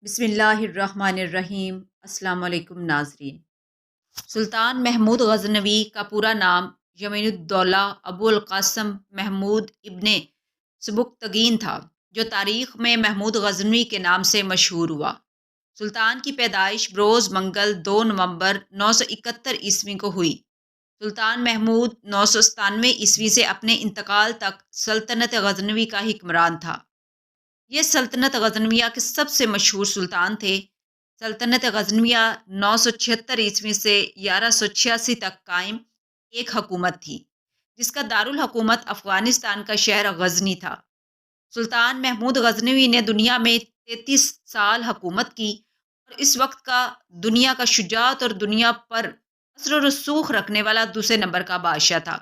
بسم اللہ الرحمن الرحیم۔ السلام علیکم ناظرین۔ سلطان محمود غزنوی کا پورا نام یمین الدولہ ابو القاسم محمود ابن سبکتگین تھا، جو تاریخ میں محمود غزنوی کے نام سے مشہور ہوا۔ سلطان کی پیدائش بروز منگل 2 نومبر 971 عیسوی کو ہوئی۔ سلطان محمود 997 عیسوی سے اپنے انتقال تک سلطنت غزنوی کا حکمران تھا۔ یہ سلطنت غزنویہ کے سب سے مشہور سلطان تھے۔ سلطنت غزنویہ 976 عیسوی سے 1186 تک قائم ایک حکومت تھی، جس کا دارالحکومت افغانستان کا شہر غزنی تھا۔ سلطان محمود غزنوی نے دنیا میں 33 سال حکومت کی اور اس وقت کا دنیا کا شجاعت اور دنیا پر اثر و رسوخ رکھنے والا دوسرے نمبر کا بادشاہ تھا۔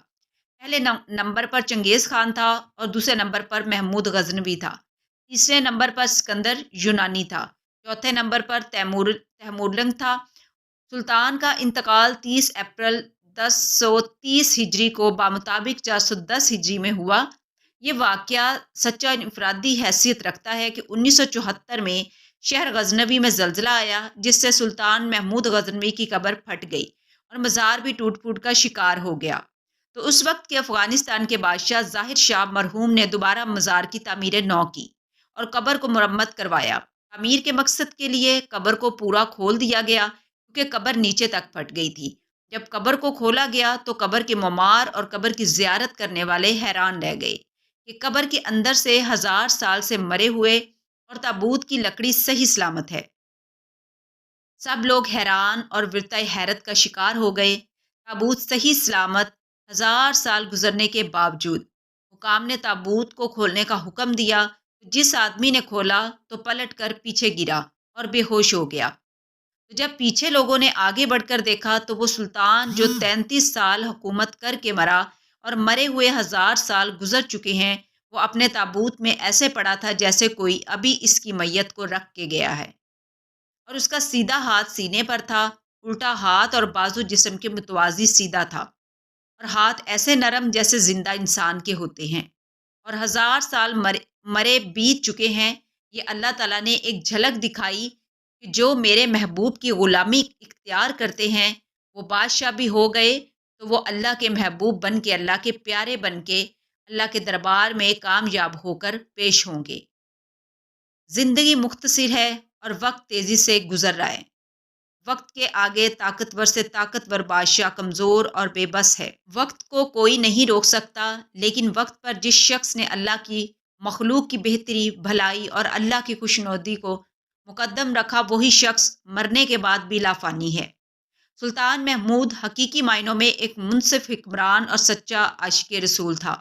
پہلے نمبر پر چنگیز خان تھا اور دوسرے نمبر پر محمود غزنوی تھا۔ تیسرے نمبر پر سکندر یونانی تھا۔ چوتھے نمبر پر تیمورلنگ تھا۔ سلطان کا انتقال 30 اپریل 1030 ہجری کو بمطابق 410 ہجری میں ہوا۔ یہ واقعہ سچا انفرادی حیثیت رکھتا ہے کہ 1974 میں شہر غزنوی میں زلزلہ آیا، جس سے سلطان محمود غزنوی کی قبر پھٹ گئی اور مزار بھی ٹوٹ پھوٹ کا شکار ہو گیا۔ تو اس وقت کے افغانستان کے بادشاہ ظاہر شاہ مرحوم نے دوبارہ مزار کی تعمیر نو کی اور قبر کو مرمت کروایا۔ تعمیر کے مقصد کے لیے قبر کو پورا کھول دیا گیا، کیونکہ قبر نیچے تک پھٹ گئی تھی۔ جب قبر کو کھولا گیا تو قبر کے معمار اور قبر کی زیارت کرنے والے حیران رہ گئے کہ قبر کے اندر سے 1000 سال سے مرے ہوئے اور تابوت کی لکڑی صحیح سلامت ہے۔ سب لوگ حیران اور ورطۂ حیرت کا شکار ہو گئے۔ تابوت صحیح سلامت 1000 سال گزرنے کے باوجود۔ حکام نے تابوت کو کھولنے کا حکم دیا۔ جس آدمی نے کھولا تو پلٹ کر پیچھے گرا اور بے ہوش ہو گیا۔ جب پیچھے لوگوں نے آگے بڑھ کر دیکھا تو وہ سلطان جو 33 سال حکومت کر کے مرا اور مرے ہوئے 1000 سال گزر چکے ہیں، وہ اپنے تابوت میں ایسے پڑا تھا جیسے کوئی ابھی اس کی میت کو رکھ کے گیا ہے، اور اس کا سیدھا ہاتھ سینے پر تھا، الٹا ہاتھ اور بازو جسم کے متوازی سیدھا تھا، اور ہاتھ ایسے نرم جیسے زندہ انسان کے ہوتے ہیں، اور 1000 سال مرے بیت چکے ہیں۔ یہ اللہ تعالیٰ نے ایک جھلک دکھائی کہ جو میرے محبوب کی غلامی اختیار کرتے ہیں وہ بادشاہ بھی ہو گئے تو وہ اللہ کے محبوب بن کے، اللہ کے پیارے بن کے اللہ کے دربار میں کامیاب ہو کر پیش ہوں گے۔ زندگی مختصر ہے اور وقت تیزی سے گزر رہا ہے۔ وقت کے آگے طاقتور سے طاقتور بادشاہ کمزور اور بے بس ہے۔ وقت کو کوئی نہیں روک سکتا، لیکن وقت پر جس شخص نے اللہ کی مخلوق کی بہتری، بھلائی اور اللہ کی خوشنودی کو مقدم رکھا، وہی شخص مرنے کے بعد بھی لافانی ہے۔ سلطان محمود حقیقی معنوں میں ایک منصف حکمران اور سچا عاشق رسول تھا۔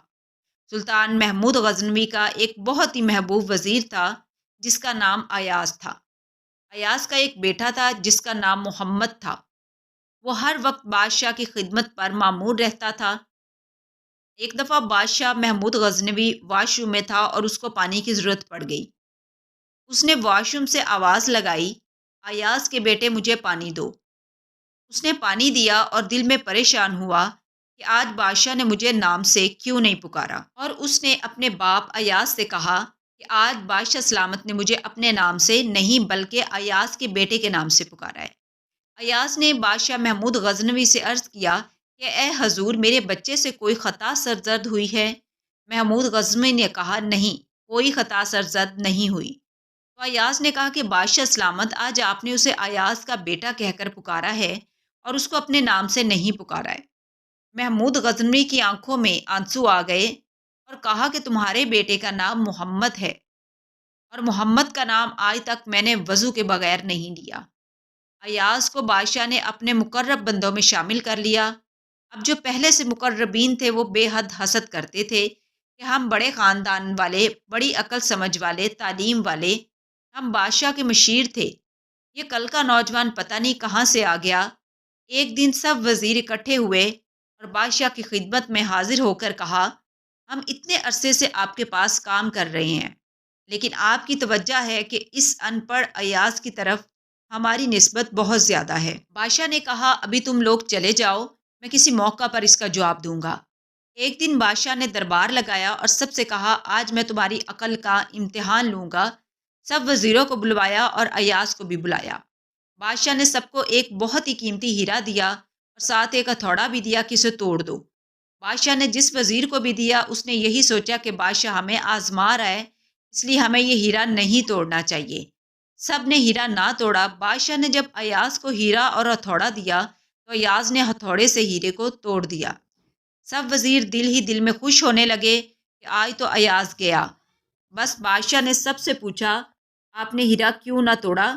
سلطان محمود غزنوی کا ایک بہت ہی محبوب وزیر تھا جس کا نام ایاز تھا۔ ایاز کا ایک بیٹا تھا جس کا نام محمد تھا۔ وہ ہر وقت بادشاہ کی خدمت پر مامور رہتا تھا۔ ایک دفعہ بادشاہ محمود غزنوی واش روم میں تھا اور اس کو پانی کی ضرورت پڑ گئی۔ اس نے واش روم سے آواز لگائی، ایاز کے بیٹے مجھے پانی دو۔ اس نے پانی دیا اور دل میں پریشان ہوا کہ آج بادشاہ نے مجھے نام سے کیوں نہیں پکارا، اور اس نے اپنے باپ ایاز سے کہا کہ آج بادشاہ سلامت نے مجھے اپنے نام سے نہیں بلکہ ایاز کے بیٹے کے نام سے پکارا ہے۔ ایاز نے بادشاہ محمود غزنوی سے عرض کیا کہ اے حضور، میرے بچے سے کوئی خطا سرزد ہوئی ہے؟ محمود غزنوی نے کہا نہیں، کوئی خطا سرزد نہیں ہوئی۔ تو ایاز نے کہا کہ بادشاہ سلامت، آج آپ نے اسے ایاز کا بیٹا کہہ کر پکارا ہے اور اس کو اپنے نام سے نہیں پکارا ہے۔ محمود غزنوی کی آنکھوں میں آنسو آ گئے اور کہا کہ تمہارے بیٹے کا نام محمد ہے، اور محمد کا نام آج تک میں نے وضو کے بغیر نہیں لیا۔ ایاز کو بادشاہ نے اپنے مقرب بندوں میں شامل کر لیا۔ اب جو پہلے سے مقربین تھے وہ بے حد حسد کرتے تھے کہ ہم بڑے خاندان والے، بڑی عقل سمجھ والے، تعلیم والے، ہم بادشاہ کے مشیر تھے، یہ کل کا نوجوان پتہ نہیں کہاں سے آ گیا۔ ایک دن سب وزیر اکٹھے ہوئے اور بادشاہ کی خدمت میں حاضر ہو کر کہا، ہم اتنے عرصے سے آپ کے پاس کام کر رہے ہیں، لیکن آپ کی توجہ ہے کہ اس ان پڑھ ایاز کی طرف ہماری نسبت بہت زیادہ ہے۔ بادشاہ نے کہا ابھی تم لوگ چلے جاؤ، میں کسی موقع پر اس کا جواب دوں گا۔ ایک دن بادشاہ نے دربار لگایا اور سب سے کہا آج میں تمہاری عقل کا امتحان لوں گا۔ سب وزیروں کو بلوایا اور ایاز کو بھی بلایا۔ بادشاہ نے سب کو ایک بہت ہی قیمتی ہیرا دیا اور ساتھ ایک ہتھوڑا بھی دیا کہ اسے توڑ دو۔ بادشاہ نے جس وزیر کو بھی دیا اس نے یہی سوچا کہ بادشاہ ہمیں آزما رہا ہے، اس لیے ہمیں یہ ہیرا نہیں توڑنا چاہیے۔ سب نے ہیرا نہ توڑا۔ بادشاہ نے جب ایاز کو ہیرا اور ہتھوڑا دیا تو ایاز نے ہتھوڑے سے ہیرے کو توڑ دیا۔ سب وزیر دل ہی دل میں خوش ہونے لگے کہ آج تو ایاز گیا۔ بس بادشاہ نے سب سے پوچھا آپ نے ہیرا کیوں نہ توڑا؟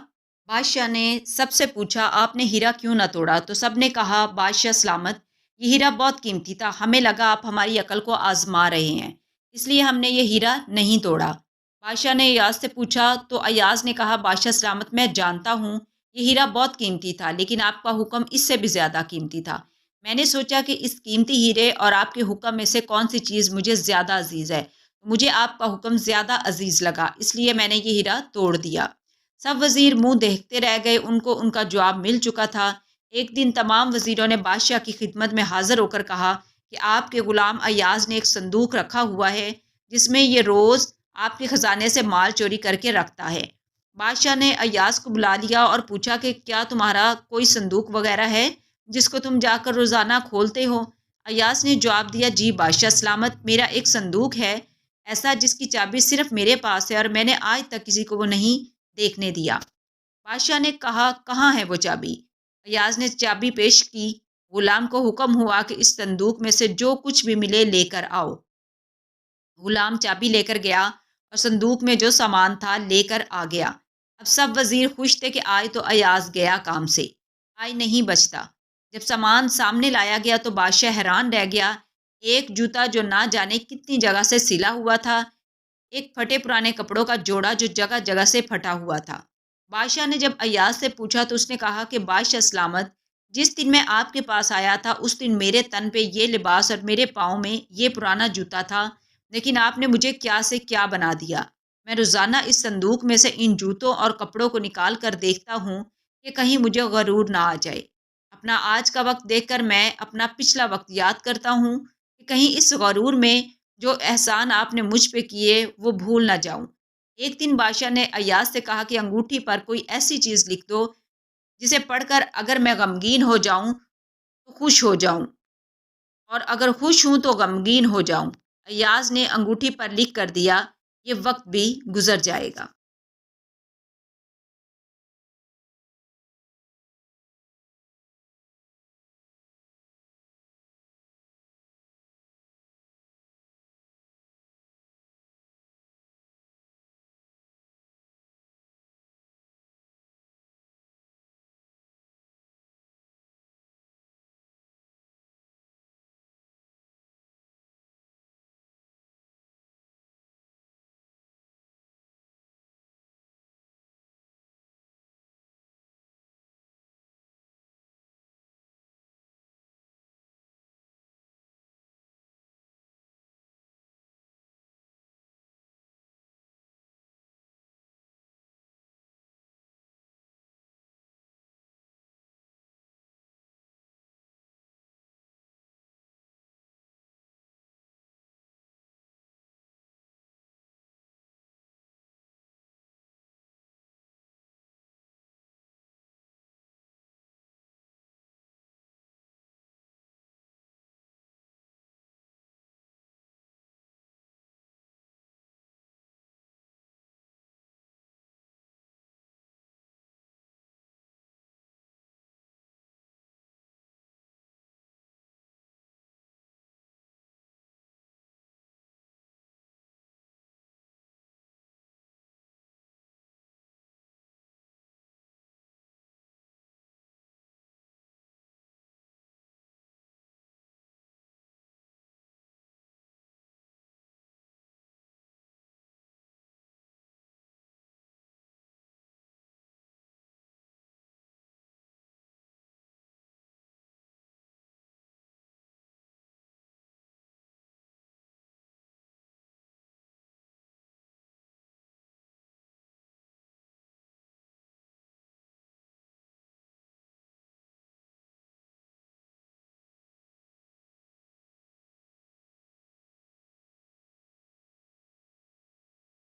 بادشاہ نے سب سے پوچھا آپ نے ہیرا کیوں نہ توڑا؟ تو سب نے کہا بادشاہ سلامت، یہ ہیرا بہت قیمتی تھا، ہمیں لگا آپ ہماری عقل کو آزما رہے ہیں، اس لیے ہم نے یہ ہیرا نہیں توڑا۔ بادشاہ نے ایاز سے پوچھا تو ایاز نے کہا بادشاہ سلامت، میں جانتا ہوں یہ ہیرا بہت قیمتی تھا، لیکن آپ کا حکم اس سے بھی زیادہ قیمتی تھا۔ میں نے سوچا کہ اس قیمتی ہیرے اور آپ کے حکم میں سے کون سی چیز مجھے زیادہ عزیز ہے، مجھے آپ کا حکم زیادہ عزیز لگا، اس لیے میں نے یہ ہیرا توڑ دیا۔ سب وزیر منہ دیکھتے رہ گئے، ان کو ان کا جواب مل چکا تھا۔ ایک دن تمام وزیروں نے بادشاہ کی خدمت میں حاضر ہو کر کہا کہ آپ کے غلام ایاز نے ایک صندوق رکھا ہوا ہے جس میں یہ روز آپ کے خزانے سے مال چوری کر کے رکھتا ہے۔ بادشاہ نے ایاز کو بلا لیا اور پوچھا کہ کیا تمہارا کوئی صندوق وغیرہ ہے جس کو تم جا کر روزانہ کھولتے ہو؟ ایاز نے جواب دیا جی بادشاہ سلامت، میرا ایک صندوق ہے ایسا جس کی چابی صرف میرے پاس ہے اور میں نے آج تک کسی کو وہ نہیں دیکھنے دیا۔ بادشاہ نے کہا کہاں ہے وہ چابی؟ ایاز نے چابی پیش کی۔ غلام کو حکم ہوا کہ اس صندوق میں سے جو کچھ بھی ملے لے کر آؤ۔ غلام چابی لے کر گیا اور صندوق میں جو سامان تھا لے کر آ گیا۔ اب سب وزیر خوش تھے کہ آج تو ایاز گیا کام سے، آج نہیں بچتا۔ جب سامان سامنے لایا گیا تو بادشاہ حیران رہ گیا۔ ایک جوتا جو نہ جانے کتنی جگہ سے سلا ہوا تھا، ایک پھٹے پرانے کپڑوں کا جوڑا جو جگہ جگہ سے پھٹا ہوا تھا۔ بادشاہ نے جب ایاز سے پوچھا تو اس نے کہا کہ بادشاہ سلامت، جس دن میں آپ کے پاس آیا تھا اس دن میرے تن پہ یہ لباس اور میرے پاؤں میں یہ پرانا جوتا تھا، لیکن آپ نے مجھے کیا سے کیا بنا دیا۔ میں روزانہ اس صندوق میں سے ان جوتوں اور کپڑوں کو نکال کر دیکھتا ہوں کہ کہیں مجھے غرور نہ آ جائے۔ اپنا آج کا وقت دیکھ کر میں اپنا پچھلا وقت یاد کرتا ہوں کہ کہیں اس غرور میں جو احسان آپ نے مجھ پہ کیے وہ بھول نہ جاؤں۔ ایک دن بادشاہ نے ایاز سے کہا کہ انگوٹھی پر کوئی ایسی چیز لکھ دو جسے پڑھ کر اگر میں غمگین ہو جاؤں تو خوش ہو جاؤں اور اگر خوش ہوں تو غمگین ہو جاؤں۔ ایاز نے انگوٹھی پر لکھ کر دیا یہ وقت بھی گزر جائے گا۔